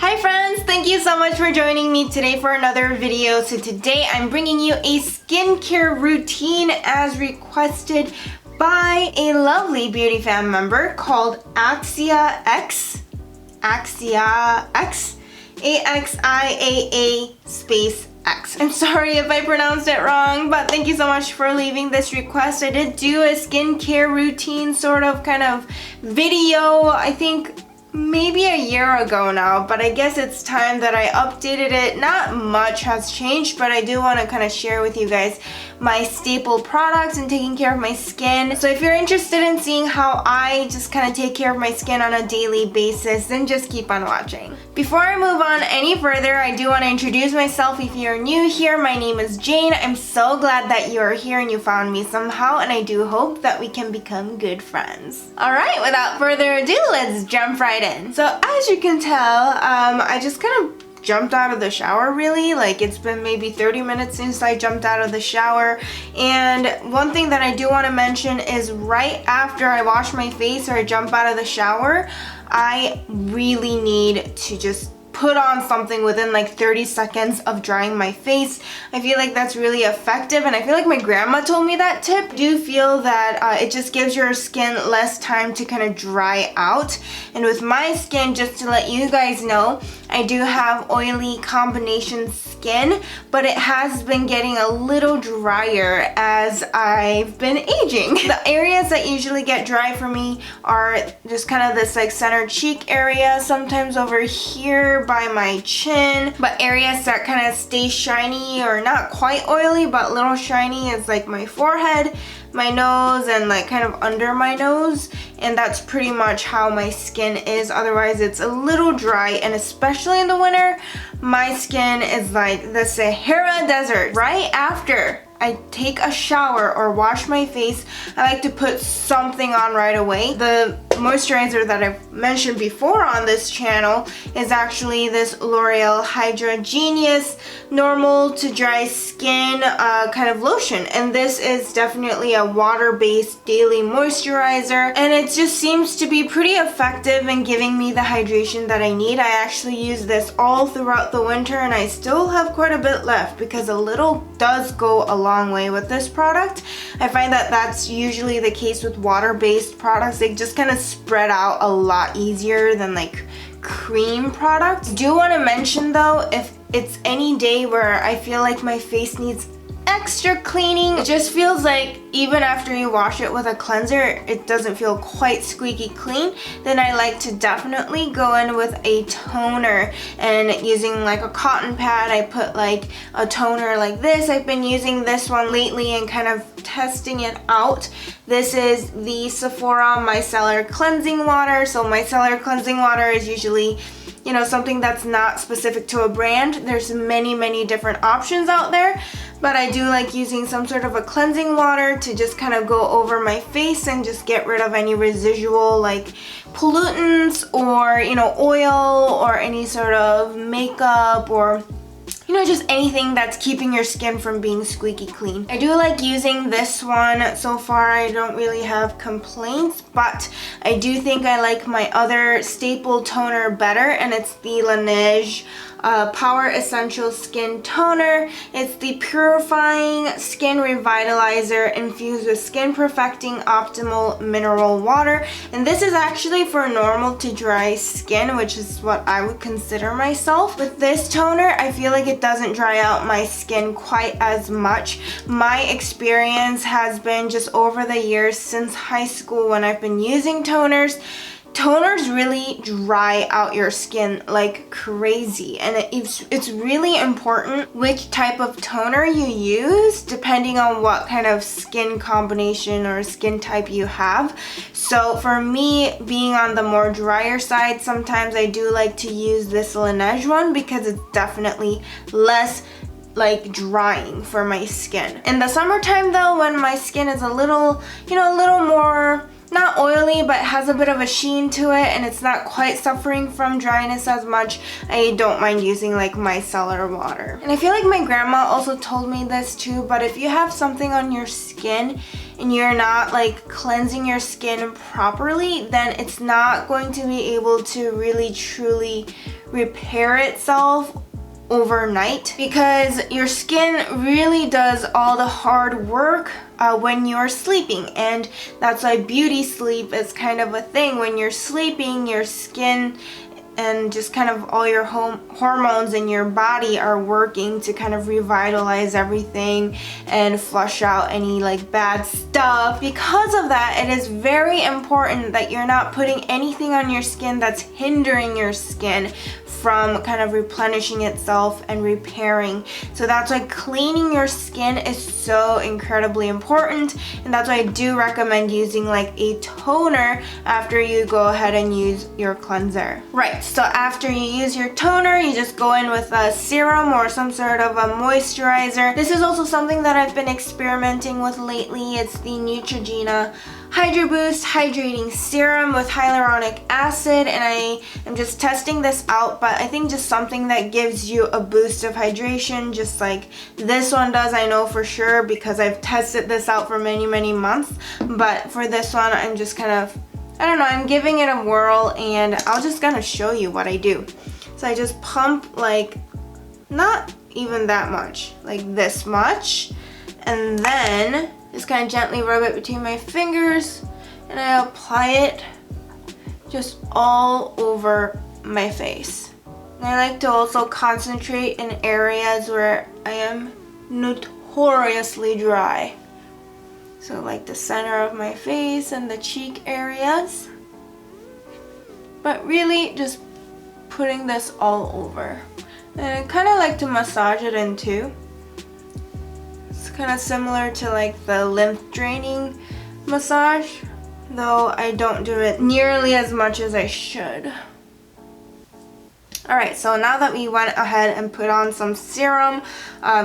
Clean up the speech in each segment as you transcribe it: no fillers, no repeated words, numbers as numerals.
Hi friends, thank you so much for joining me today for another video. So today I'm bringing you a skincare routine as requested by a lovely beauty fan member called axiaa X, AXIAA space X. I'm sorry if I pronounced it wrong, but thank you so much for leaving this request. I did do a skincare routine sort of kind of video, I think maybe a year ago now, but I guess it's time that I updated it. Not much has changed, but I do want to kind of share with you guys my staple products and taking care of my skin. So if you're interested in seeing how I just kind of take care of my skin on a daily basis, then just keep on watching. Before I move on any further, I do want to introduce myself. If you're new here, my name is Jane. I'm so glad that you're here and you found me somehow, and I do hope that we can become good friends. Alright, without further ado, let's jump right in. So as you can tell, I just kind of jumped out of the shower really. Like, it's been maybe 30 minutes since I jumped out of the shower, and one thing that I do want to mention is right after I wash my face or I jump out of the shower, I really need to just put on something within like 30 seconds of drying my face. I feel like that's really effective, and I feel like my grandma told me that tip. I do feel that it just gives your skin less time to kind of dry out. And with my skin, just to let you guys know, I do have oily combination skin, but it has been getting a little drier as I've been aging. The areas that usually get dry for me are just kind of this like center cheek area, sometimes over here by my chin, but areas that kind of stay shiny or not quite oily but a little shiny is like my forehead, my nose, and like kind of under my nose, and that's pretty much how my skin is. Otherwise it's a little dry, and especially in the winter my skin is like the Sahara Desert. Right after I take a shower or wash my face, I like to put something on right away. The moisturizer that I've mentioned before on this channel is actually this L'Oreal Hydra Genius normal to dry skin kind of lotion, and this is definitely a water-based daily moisturizer, and it just seems to be pretty effective in giving me the hydration that I need. I actually use this all throughout the winter, and I still have quite a bit left because a little does go a long way with this product. I find that that's usually the case with water-based products. They just kind of spread out a lot easier than like cream products. Do want to mention though, if it's any day where I feel like my face needs extra cleaning, it just feels like even after you wash it with a cleanser it doesn't feel quite squeaky clean, then I like to definitely go in with a toner, and using like a cotton pad I put like a toner like this. I've been using this one lately and kind of testing it out. This is the Sephora Micellar Cleansing Water. So micellar cleansing water is usually, you know, something that's not specific to a brand. There's many different options out there, but I do like using some sort of a cleansing water to just kind of go over my face and just get rid of any residual like pollutants or, you know, oil or any sort of makeup or, you know, just anything that's keeping your skin from being squeaky clean. I do like using this one. So far I don't really have complaints, but I do think I like my other staple toner better, and it's the Laneige Power Essential Skin Toner. It's the Purifying Skin Revitalizer infused with Skin Perfecting Optimal Mineral Water, and this is actually for normal to dry skin, which is what I would consider myself. With this toner I feel like it doesn't dry out my skin quite as much. My experience has been just over the years since high school when I've been using toners, toners really dry out your skin like crazy, and it's really important which type of toner you use depending on what kind of skin combination or skin type you have. So for me, being on the more drier side, sometimes I do like to use this Laneige one because it's definitely less like drying for my skin. In the summertime though, when my skin is a little, you know, a little more not oily, but has a bit of a sheen to it, and it's not quite suffering from dryness as much, I don't mind using like micellar water. And I feel like my grandma also told me this too, but if you have something on your skin and you're not like cleansing your skin properly, then it's not going to be able to really truly repair itself overnight, because your skin really does all the hard work when you're sleeping, and that's why beauty sleep is kind of a thing. When you're sleeping, your skin and just kind of all your hormones in your body are working to kind of revitalize everything and flush out any like bad stuff. Because of that, it is very important that you're not putting anything on your skin that's hindering your skin from kind of replenishing itself and repairing. So that's why cleaning your skin is so incredibly important, and that's why I do recommend using like a toner after you go ahead and use your cleanser. Right, so after you use your toner, you just go in with a serum or some sort of a moisturizer. This is also something that I've been experimenting with lately. It's the Neutrogena Hydro Boost Hydrating Serum with hyaluronic acid, and I am just testing this out, but I think just something that gives you a boost of hydration, just like this one does. I know for sure because I've tested this out for many months, but for this one I'm just kind of, I don't know, I'm giving it a whirl, and I'll just kind of show you what I do. So I just pump like not even that much, like this much, and then just kind of gently rub it between my fingers, and I apply it just all over my face. And I like to also concentrate in areas where I am notoriously dry. So like the center of my face and the cheek areas. But really just putting this all over. And I kind of like to massage it in too. Kind of similar to like the lymph draining massage, though I don't do it nearly as much as I should. Alright, so now that we went ahead and put on some serum,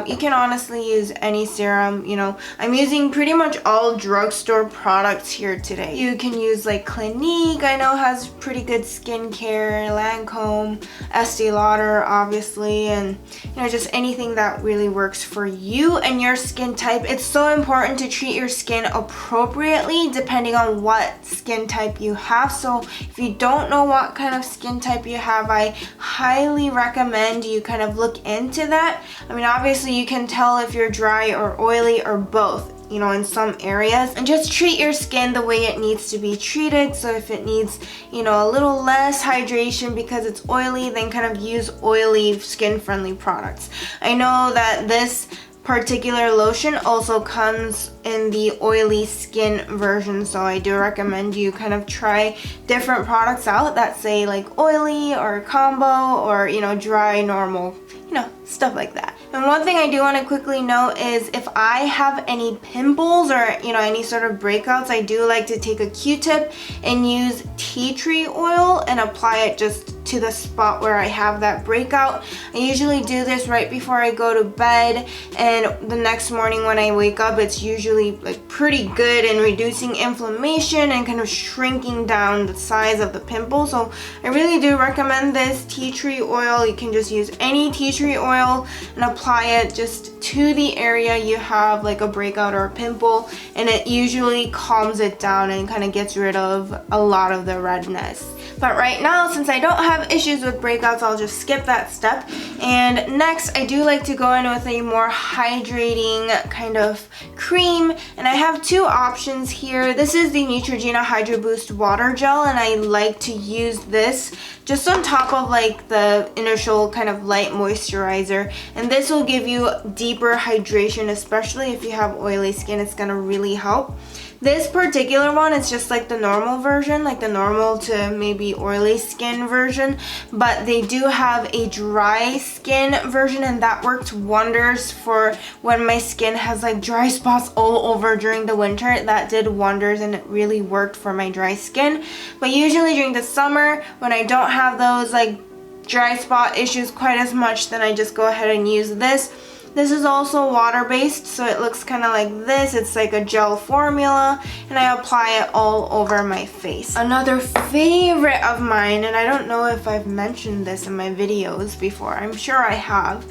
you can honestly use any serum. You know, I'm using pretty much all drugstore products here today. You can use like Clinique, I know has pretty good skincare, Lancome, Estee Lauder obviously, and you know, just anything that really works for you and your skin type. It's so important to treat your skin appropriately depending on what skin type you have. So if you don't know what kind of skin type you have, I highly recommend you kind of look into that. I mean, obviously you can tell if you're dry or oily or both, you know, in some areas, and just treat your skin the way it needs to be treated. So if it needs, you know, a little less hydration because it's oily, then kind of use oily skin friendly products. I know that this particular lotion also comes in the oily skin version, so I do recommend you kind of try different products out that say like oily or combo or, you know, dry, normal, you know, stuff like that. And one thing I do want to quickly note is if I have any pimples or, you know, any sort of breakouts, I do like to take a Q-tip and use tea tree oil and apply it just to the spot where I have that breakout. I usually do this right before I go to bed, and the next morning when I wake up, it's usually like pretty good in reducing inflammation and kind of shrinking down the size of the pimple. So I really do recommend this tea tree oil. You can just use any tea tree oil and apply it just to the area you have like a breakout or a pimple, and it usually calms it down and kind of gets rid of a lot of the redness. But right now, since I don't have issues with breakouts, I'll just skip that step. And next, I do like to go in with a more hydrating kind of cream. And I have two options here. This is the Neutrogena Hydro Boost Water Gel, and I like to use this just on top of like the initial kind of light moisturizer. And this will give you deeper hydration, especially if you have oily skin. It's gonna really help. This particular one is just like the normal version, like the normal to maybe oily skin version, but they do have a dry skin version, and that worked wonders for when my skin has like dry spots all over during the winter. That did wonders, and it really worked for my dry skin. But usually during the summer, when I don't have those like dry spot issues quite as much, then I just go ahead and use this. This is also water-based, so it looks kind of like this. It's like a gel formula, and I apply it all over my face. Another favorite of mine, and I don't know if I've mentioned this in my videos before, I'm sure I have,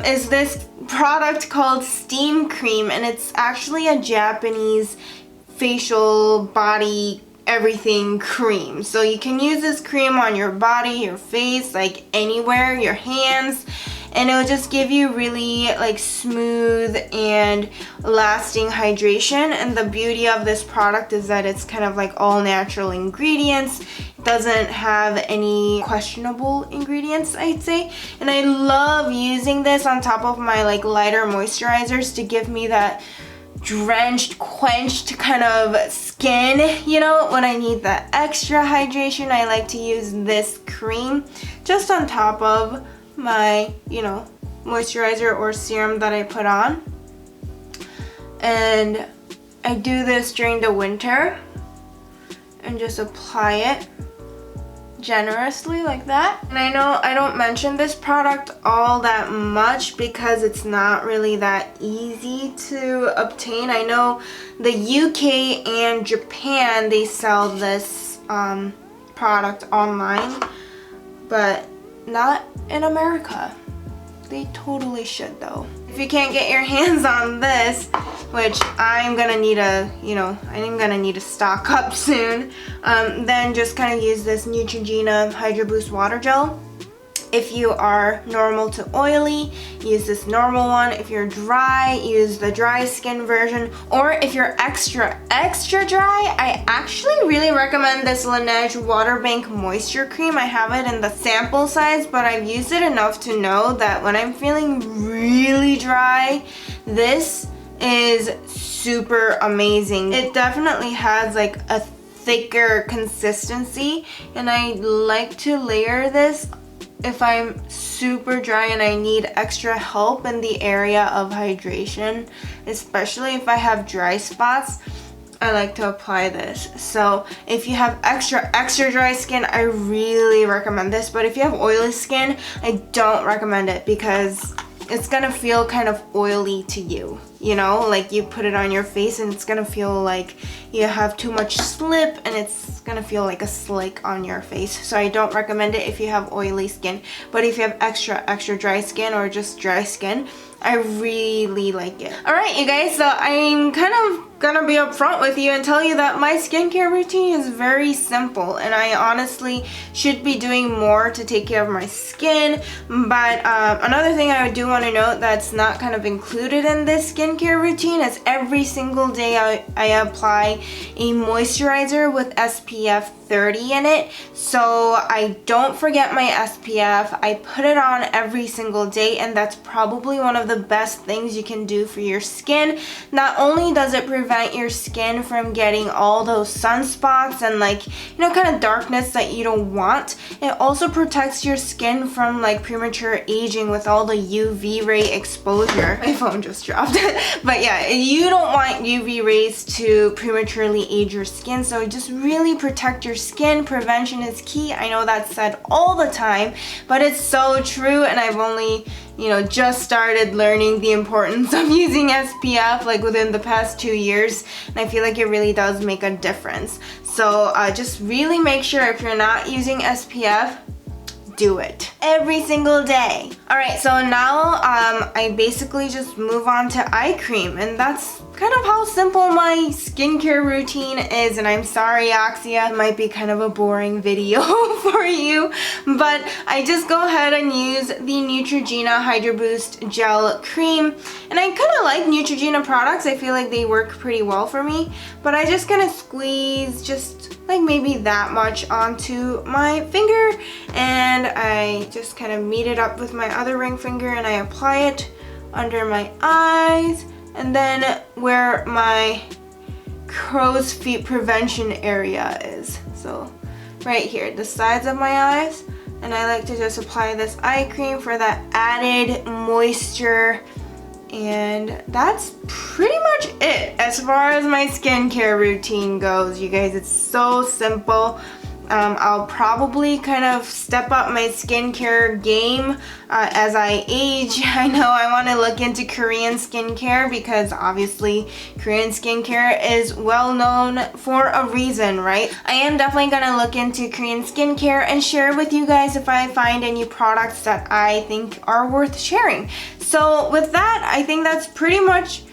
is this product called Steam Cream, and it's actually a Japanese facial body everything cream. So you can use this cream on your body, your face, like anywhere, your hands, and it'll just give you really like smooth and lasting hydration. And the beauty of this product is that it's kind of like all natural ingredients. It doesn't have any questionable ingredients, I'd say. And I love using this on top of my like lighter moisturizers to give me that drenched, quenched kind of skin. You know, when I need that extra hydration, I like to use this cream just on top of my, you know, moisturizer or serum that I put on. And I do this during the winter and just apply it generously like that. And I know I don't mention this product all that much because it's not really that easy to obtain. I know the UK and Japan, they sell this product online, but not in America. They totally should though. If you can't get your hands on this, which I'm gonna need a, you know, I'm gonna need to stock up soon, then just kind of use this Neutrogena Hydro Boost Water Gel. If you are normal to oily, use this normal one. If you're dry, use the dry skin version. Or if you're extra dry, I actually really recommend this Laneige Water Bank Moisture Cream. I have it in the sample size, but I've used it enough to know that when I'm feeling really dry, this is super amazing. It definitely has like a thicker consistency, and I like to layer this if I'm super dry and I need extra help in the area of hydration, especially if I have dry spots. I like to apply this. So if you have extra dry skin, I really recommend this. But if you have oily skin, I don't recommend it because it's gonna feel kind of oily to you. You know, like you put it on your face and it's gonna feel like you have too much slip and it's gonna feel like a slick on your face. So I don't recommend it if you have oily skin. But if you have extra dry skin or just dry skin, I really like it. Alright you guys, so I'm kind of gonna be upfront with you and tell you that my skincare routine is very simple, and I honestly should be doing more to take care of my skin. But another thing I do want to note that's not kind of included in this skincare routine is every single day I apply a moisturizer with SPF 30 in it, so I don't forget my SPF. I put it on every single day, and that's probably one of the best things you can do for your skin. Not only does it prevent your skin from getting all those sunspots and like, you know, kind of darkness that you don't want, it also protects your skin from like premature aging with all the UV ray exposure. My phone just dropped. But yeah, you don't want UV rays to prematurely age your skin, so just really protect your skin. Prevention is key. I know that's said all the time, but it's so true, and I've only, you know, just started learning the importance of using SPF like within the past 2 years, and I feel like it really does make a difference. So just really make sure if you're not using SPF, do it every single day. Alright, so now I basically just move on to eye cream, and that's kind of how simple my skincare routine is. And I'm sorry, Axia, it might be kind of a boring video for you, but I just go ahead and use the Neutrogena Hydro Boost Gel Cream. And I kind of like Neutrogena products. I feel like they work pretty well for me, but I just kind of squeeze just like maybe that much onto my finger, and I just kind of meet it up with my other ring finger, and I apply it under my eyes, and then where my crow's feet prevention area is. So right here, the sides of my eyes, and I like to just apply this eye cream for that added moisture. And that's pretty much it as far as my skincare routine goes, you guys. It's so simple, I'll probably kind of step up my skincare game as I age. I know I want to look into Korean skincare because obviously Korean skincare is well known for a reason, right? I am definitely going to look into Korean skincare and share with you guys if I find any products that I think are worth sharing. So with that, I think that's pretty much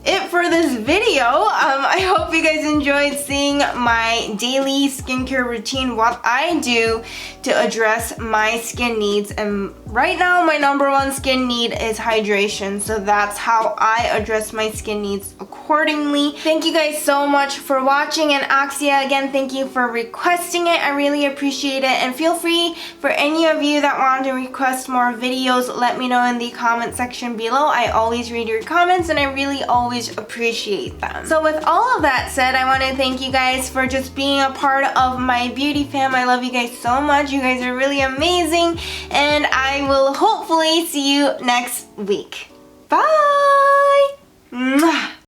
it for this video. I hope you guys enjoyed seeing my daily skincare routine, what I do to address my skin needs. And right now my #1 skin need is hydration, so that's how I address my skin needs accordingly. Thank you guys so much for watching, and Axia, again, thank you for requesting it. I really appreciate it, and feel free for any of you that want to request more videos, let me know in the comment section below. I always read your comments and I really always appreciate them. So with all of that said, I want to thank you guys for just being a part of my beauty fam. I love you guys so much. You guys are really amazing, and I will hopefully see you next week. Bye! Mwah.